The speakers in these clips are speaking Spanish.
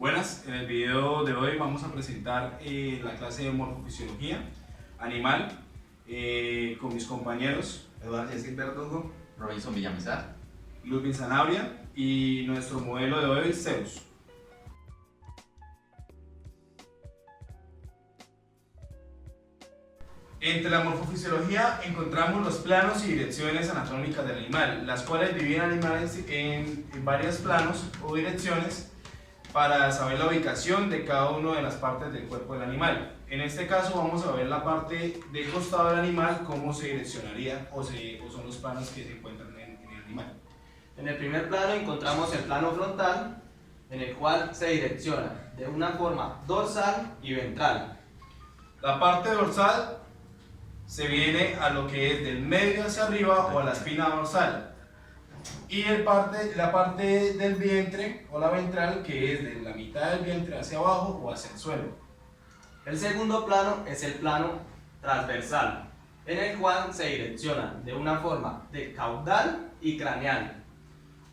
Buenas, en el video de hoy vamos a presentar la clase de morfofisiología animal con mis compañeros Eduardo Jessica Verdugo, Robinson Villamizar. Ludwig Sanabria y nuestro modelo de hoy es Zeus. Entre la morfofisiología encontramos los planos y direcciones anatómicas del animal, las cuales dividen animales en varios planos o direcciones para saber la ubicación de cada una de las partes del cuerpo del animal. En este caso vamos a ver la parte del costado del animal, cómo se direccionaría o son los planos que se encuentran en el animal. En el primer plano encontramos el plano frontal, en el cual se direcciona de una forma dorsal y ventral. La parte dorsal se viene a lo que es del medio hacia arriba o a la espina dorsal, y la parte del vientre o la ventral, que es de la mitad del vientre hacia abajo o hacia el suelo. El segundo plano es el plano transversal, en el cual se direcciona de una forma de caudal y craneal.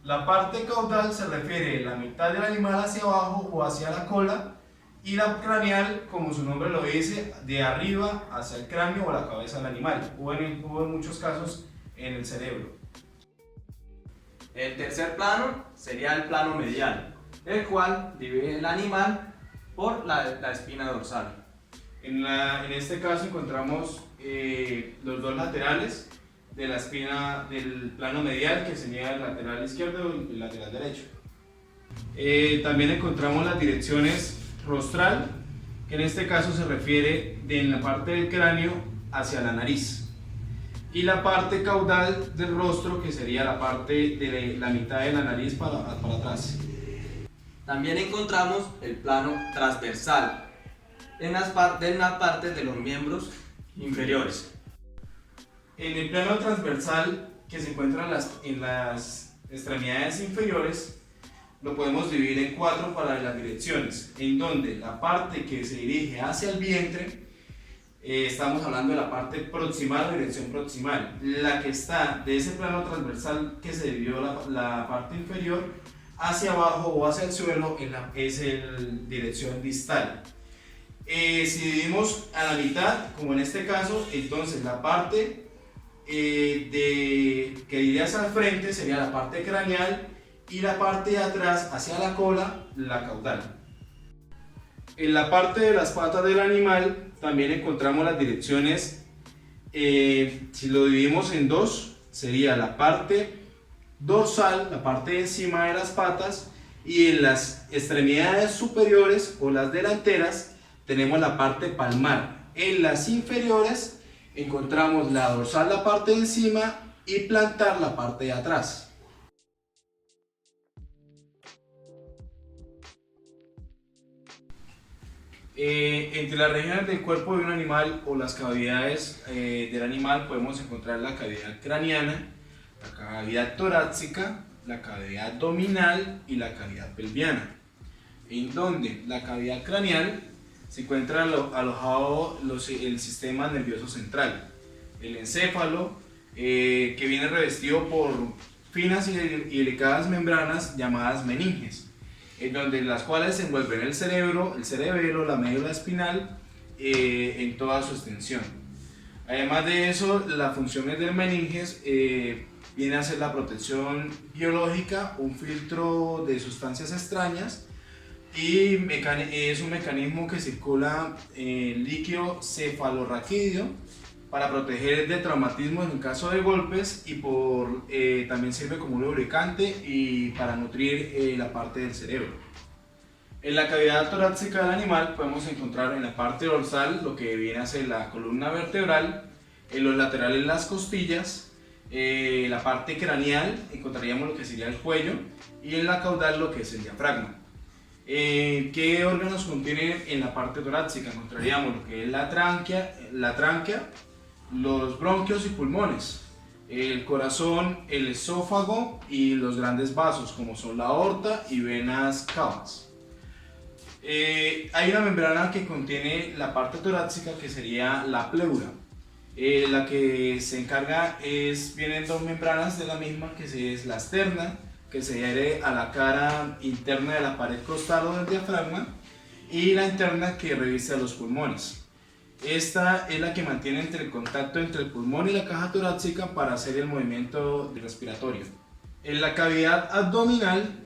La parte caudal se refiere a la mitad del animal hacia abajo o hacia la cola, y la craneal, como su nombre lo dice, de arriba hacia el cráneo o la cabeza del animal, o en muchos casos en el cerebro. El tercer plano sería el plano medial, el cual divide el animal por la espina dorsal. En este caso encontramos los dos laterales de la espina del plano medial, que sería el lateral izquierdo y el lateral derecho. También encontramos las direcciones rostral, que en este caso se refiere de en la parte del cráneo hacia la nariz, y la parte caudal del rostro, que sería la parte de la mitad de la nariz para atrás. También encontramos el plano transversal en las partes de los miembros inferiores. En el plano transversal, que se encuentra en las extremidades inferiores, lo podemos dividir en cuatro para las direcciones, en donde la parte que se dirige hacia el vientre, estamos hablando de la parte proximal o dirección proximal. La que está de ese plano transversal que se dividió la parte inferior hacia abajo o hacia el suelo es el dirección distal. Si dividimos a la mitad, como en este caso, entonces la parte que iría hacia el frente sería la parte craneal, y la parte de atrás hacia la cola, la caudal. En la parte de las patas del animal también encontramos las direcciones. Si lo dividimos en dos, sería la parte dorsal, la parte de encima de las patas, y en las extremidades superiores o las delanteras tenemos la parte palmar. En las inferiores encontramos la dorsal, la parte de encima, y plantar, la parte de atrás. Entre las regiones del cuerpo de un animal o las cavidades del animal podemos encontrar la cavidad craneana, la cavidad torácica, la cavidad abdominal y la cavidad pelviana, en donde la cavidad craneal se encuentra alojado el sistema nervioso central, el encéfalo, que viene revestido por finas y delicadas membranas llamadas meninges, en donde las cuales se envuelven el cerebro, el cerebelo, la médula espinal en toda su extensión. Además de eso, las funciones del meninges viene a ser la protección biológica, un filtro de sustancias extrañas, y es un mecanismo que circula líquido cefalorraquídeo para proteger de traumatismos en caso de golpes, y también sirve como un lubricante y para nutrir la parte del cerebro. En la cavidad torácica del animal podemos encontrar en la parte dorsal lo que viene a ser la columna vertebral, en los laterales las costillas, la parte craneal encontraríamos lo que sería el cuello, y en la caudal lo que es el diafragma. ¿Qué órganos contienen en la parte torácica? Encontraríamos lo que es la tráquea, los bronquios y pulmones, el corazón, el esófago y los grandes vasos como son la aorta y venas cavas. Hay una membrana que contiene la parte torácica, que sería la pleura. La que se encarga vienen dos membranas de la misma, que es la externa, que se adhiere a la cara interna de la pared costal o del diafragma, y la interna que reviste a los pulmones. Esta es la que mantiene el contacto entre el pulmón y la caja torácica para hacer el movimiento respiratorio. En la cavidad abdominal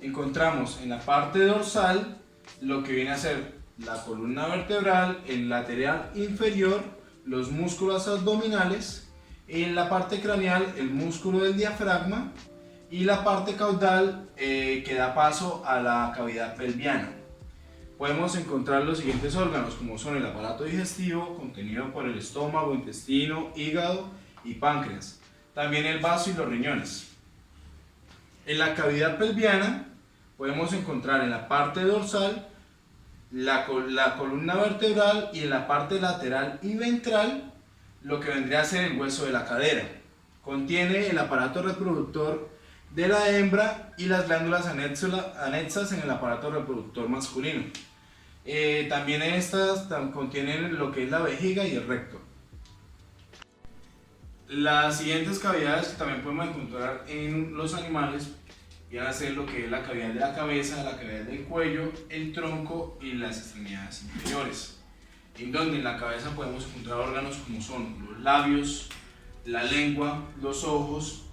encontramos en la parte dorsal lo que viene a ser la columna vertebral, el lateral inferior, los músculos abdominales, en la parte craneal el músculo del diafragma y la parte caudal que da paso a la cavidad pelviana. Podemos encontrar los siguientes órganos, como son el aparato digestivo, contenido por el estómago, intestino, hígado y páncreas. También el vaso y los riñones. En la cavidad pelviana podemos encontrar en la parte dorsal la columna vertebral y en la parte lateral y ventral lo que vendría a ser el hueso de la cadera. Contiene el aparato reproductor de la hembra y las glándulas anexas en el aparato reproductor masculino. También estas contienen lo que es la vejiga y el recto. Las siguientes cavidades que también podemos encontrar en los animales van a ser lo que es la cavidad de la cabeza, la cavidad del cuello, el tronco y las extremidades inferiores. En donde en la cabeza podemos encontrar órganos como son los labios, la lengua, los ojos,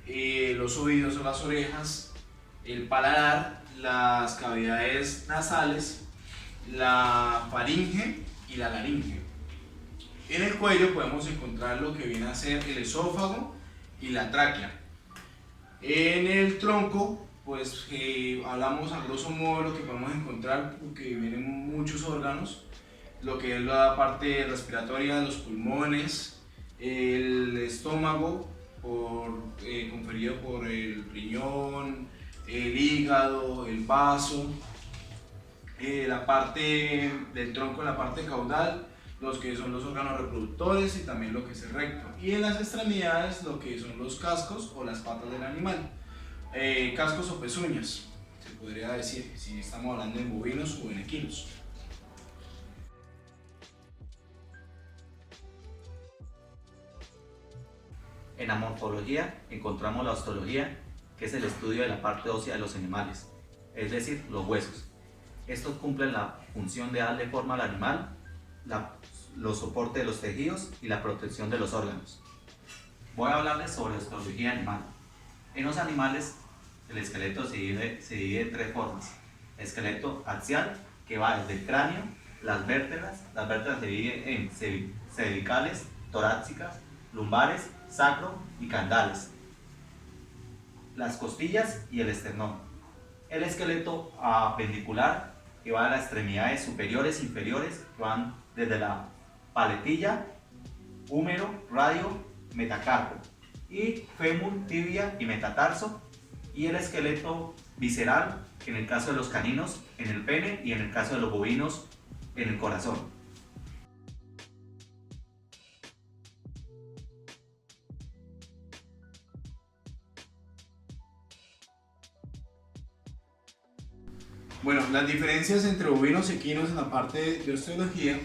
los oídos o las orejas, el paladar, las cavidades nasales, la faringe y la laringe. En el cuello podemos encontrar lo que viene a ser el esófago y la tráquea. En el tronco, pues hablamos a grosso modo lo que podemos encontrar, porque vienen muchos órganos, lo que es la parte respiratoria, los pulmones, el estómago, conferido por el riñón, el hígado, el vaso, la parte del tronco, la parte caudal, los que son los órganos reproductores y también lo que es el recto. Y en las extremidades lo que son los cascos o las patas del animal, cascos o pezuñas, se podría decir, si estamos hablando en bovinos o en equinos. En la morfología encontramos la osteología, que es el estudio de la parte ósea de los animales, es decir, los huesos. Estos cumplen la función de darle forma al animal, los soportes de los tejidos y la protección de los órganos. Voy a hablarles sobre la osteología animal. En los animales, el esqueleto se divide en tres formas. Esqueleto axial, que va desde el cráneo, las vértebras se dividen en cervicales, torácicas, lumbares, sacro y caudales, las costillas y el esternón. El esqueleto apendicular, que va a las extremidades superiores e inferiores, que van desde la paletilla, húmero, radio, metacarpo, y fémur, tibia y metatarso. Y el esqueleto visceral, que en el caso de los caninos, en el pene, y en el caso de los bovinos, en el corazón. Bueno, las diferencias entre bovinos y equinos en la parte de osteología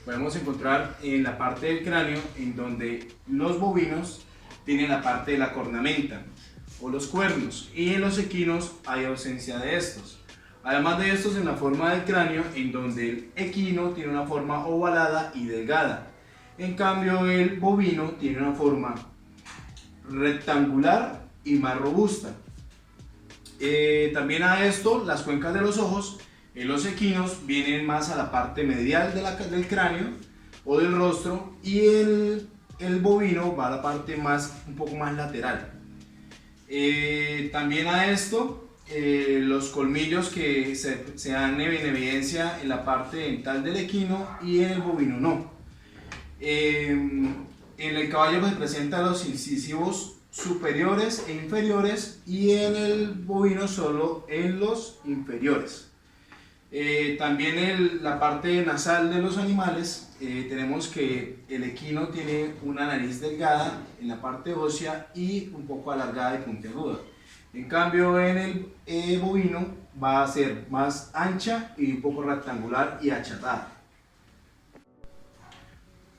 podemos encontrar en la parte del cráneo, en donde los bovinos tienen la parte de la cornamenta o los cuernos, y en los equinos hay ausencia de estos. Además de estos, en la forma del cráneo, en donde el equino tiene una forma ovalada y delgada, en cambio el bovino tiene una forma rectangular y más robusta. También a esto, las cuencas de los ojos en los equinos vienen más a la parte medial del cráneo o del rostro, y el bovino va a la parte un poco más lateral. También a esto, los colmillos que se dan en evidencia en la parte dental del equino y en el bovino no. En el caballo se presentan los incisivos superiores e inferiores, y en el bovino solo en los inferiores. También la parte nasal de los animales, tenemos que el equino tiene una nariz delgada en la parte ósea y un poco alargada y puntiaguda. En cambio en el bovino va a ser más ancha y un poco rectangular y achatada.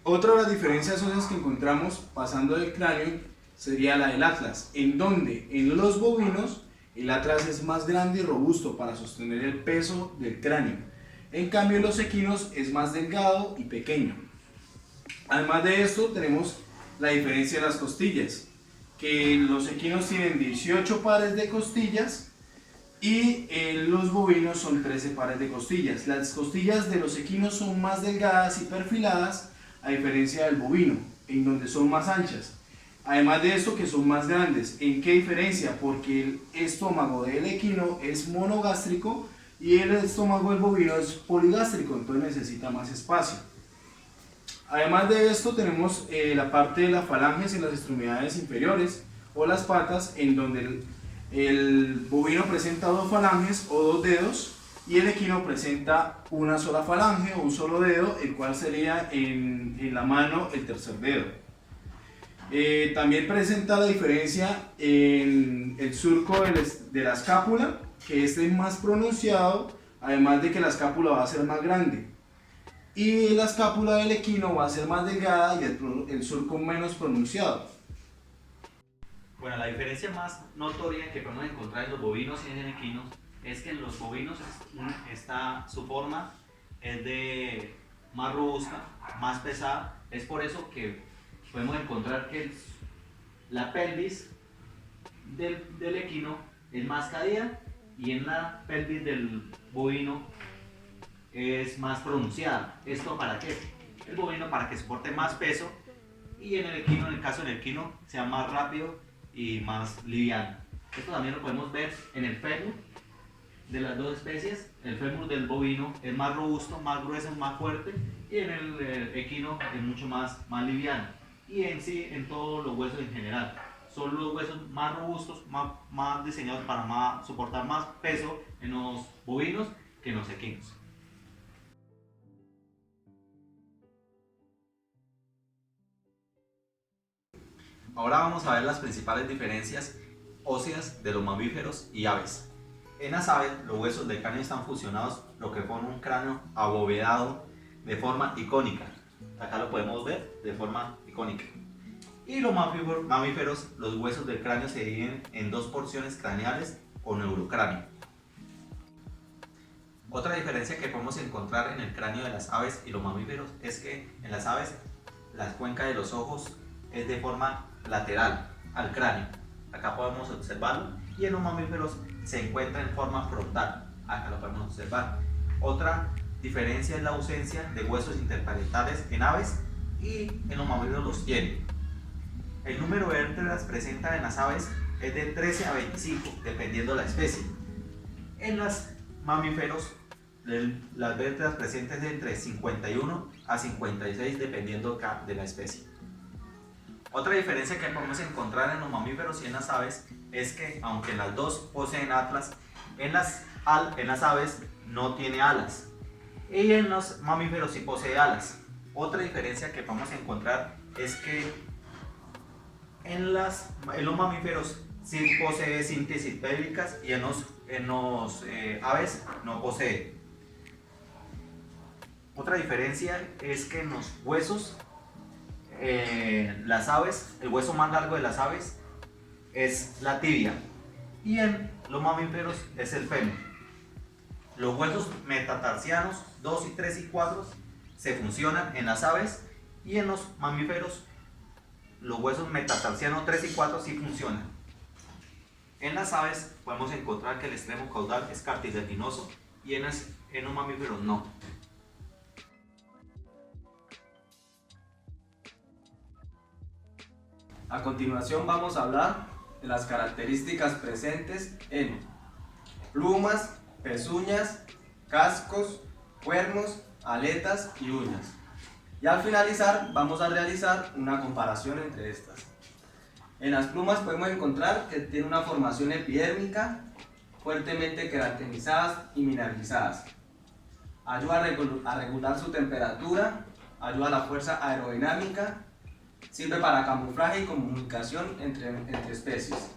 Otra de las diferencias óseas que encontramos pasando del cráneo sería la del atlas, en donde en los bovinos El atlas es más grande y robusto para sostener el peso del cráneo. En cambio, los equinos es más delgado y pequeño. Además de esto, tenemos la diferencia de las costillas, que los equinos tienen 18 pares de costillas y los bovinos son 13 pares de costillas. Las costillas de los equinos son más delgadas y perfiladas, a diferencia del bovino, en donde son más anchas. Además de esto, que son más grandes. ¿En qué diferencia? Porque el estómago del equino es monogástrico y el estómago del bovino es poligástrico, entonces necesita más espacio. Además de esto, tenemos la parte de las falanges en las extremidades inferiores o las patas, en donde el bovino presenta 2 falanges o 2 dedos y el equino presenta una sola falange o un solo dedo, el cual sería en la mano el tercer dedo. También presenta la diferencia en el surco de la escápula, que este es más pronunciado, además de que la escápula va a ser más grande. Y la escápula del equino va a ser más delgada y el surco menos pronunciado. Bueno, la diferencia más notoria que podemos encontrar en los bovinos y en el equinos es que en los bovinos su forma es de más robusta, más pesada. Es por eso que podemos encontrar que la pelvis del equino es más caída y en la pelvis del bovino es más pronunciada. ¿Esto para qué? El bovino para que soporte más peso y en el equino, en el caso del equino, sea más rápido y más liviano. Esto también lo podemos ver en el fémur de las dos especies. El fémur del bovino es más robusto, más grueso, más fuerte y en el equino es mucho más liviano. Y en sí, en todos los huesos en general. Son los huesos más robustos, más diseñados para soportar más peso en los bovinos que en los equinos. Ahora vamos a ver las principales diferencias óseas de los mamíferos y aves. En las aves, los huesos del cráneo están fusionados, lo que forma un cráneo abovedado de forma icónica. Acá lo podemos ver de forma icónica. Y los mamíferos, los huesos del cráneo se dividen en 2 porciones craneales o neurocráneo. Otra diferencia que podemos encontrar en el cráneo de las aves y los mamíferos es que en las aves la cuenca de los ojos es de forma lateral al cráneo. Acá podemos observarlo. Y en los mamíferos se encuentra en forma frontal. Acá lo podemos observar. Otra diferencia es la ausencia de huesos interparietales en aves y en los mamíferos los tiene. El número de vértebras presentes en las aves es de 13 a 25, dependiendo de la especie. En los mamíferos, las vértebras presentes de entre 51 a 56, dependiendo de la especie. Otra diferencia que podemos encontrar en los mamíferos y en las aves es que, aunque las dos poseen atlas, en las aves no tiene alas y en los mamíferos sí posee alas. Otra diferencia que podemos encontrar es que en los mamíferos sí posee síntesis pélvicas y en los aves no posee. Otra diferencia es que en los huesos, las aves, el hueso más largo de las aves es la tibia y en los mamíferos es el fémur. Los huesos metatarsianos 2 y 3 y 4 se funcionan en las aves y en los mamíferos los huesos metatarsianos 3 y 4 sí funcionan. En las aves podemos encontrar que el extremo caudal es cartilaginoso y en los mamíferos no. A continuación vamos a hablar de las características presentes en plumas, pezuñas, cascos, cuernos, aletas y uñas. Y al finalizar vamos a realizar una comparación entre estas. En las plumas podemos encontrar que tiene una formación epidérmica, fuertemente queratinizadas y mineralizadas. Ayuda a regular su temperatura, ayuda a la fuerza aerodinámica, sirve para camuflaje y comunicación entre especies.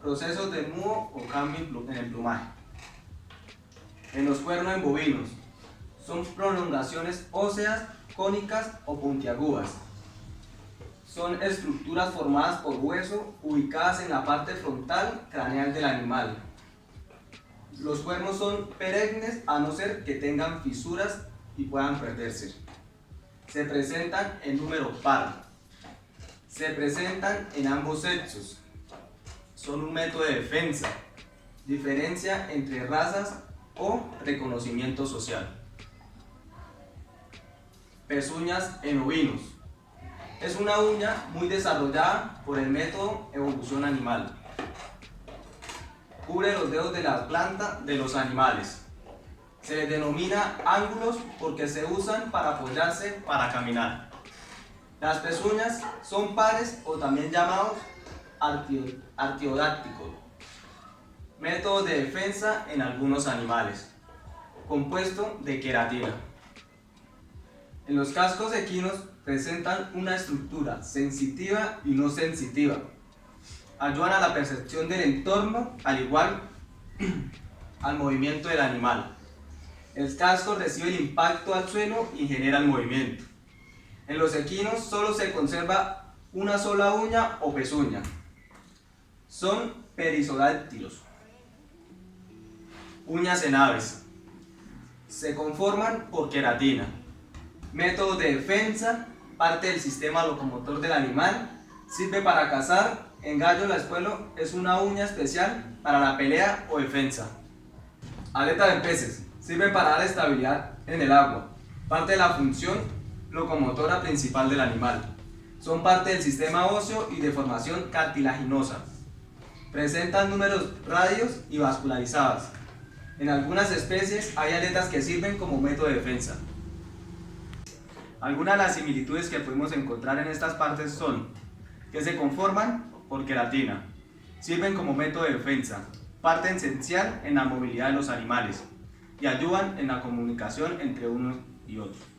Procesos de mudo o cambio en el plumaje. En los cuernos en bovinos, son prolongaciones óseas, cónicas o puntiagudas. son estructuras formadas por hueso ubicadas en la parte frontal craneal del animal. Los cuernos son perennes a no ser que tengan fisuras y puedan perderse. Se presentan en número par. Se presentan en ambos sexos. Son un método de defensa, diferencia entre razas o reconocimiento social. Pezuñas en ovinos. Es una uña muy desarrollada por el método evolución animal. Cubre los dedos de la planta de los animales. Se les denomina ángulos porque se usan para apoyarse para caminar. Las pezuñas son pares o también llamados artiodácticos. Métodos de defensa en algunos animales. Compuesto de queratina. En los cascos equinos presentan una estructura sensitiva y no sensitiva. Ayudan a la percepción del entorno, al igual al movimiento del animal. El casco recibe el impacto al suelo y genera el movimiento. En los equinos solo se conserva una sola uña o pezuña. Son perisodáctilos. Uñas en aves. Se conforman por queratina. Método de defensa, parte del sistema locomotor del animal, sirve para cazar. En gallo la espuelo es una uña especial para la pelea o defensa. Aleta de peces, sirve para dar estabilidad en el agua, parte de la función locomotora principal del animal. Son parte del sistema óseo y de formación cartilaginosa. Presentan números radios y vascularizadas. En algunas especies hay aletas que sirven como método de defensa. Algunas de las similitudes que podemos encontrar en estas partes son que se conforman por queratina, sirven como método de defensa, parte esencial en la movilidad de los animales y ayudan en la comunicación entre unos y otros.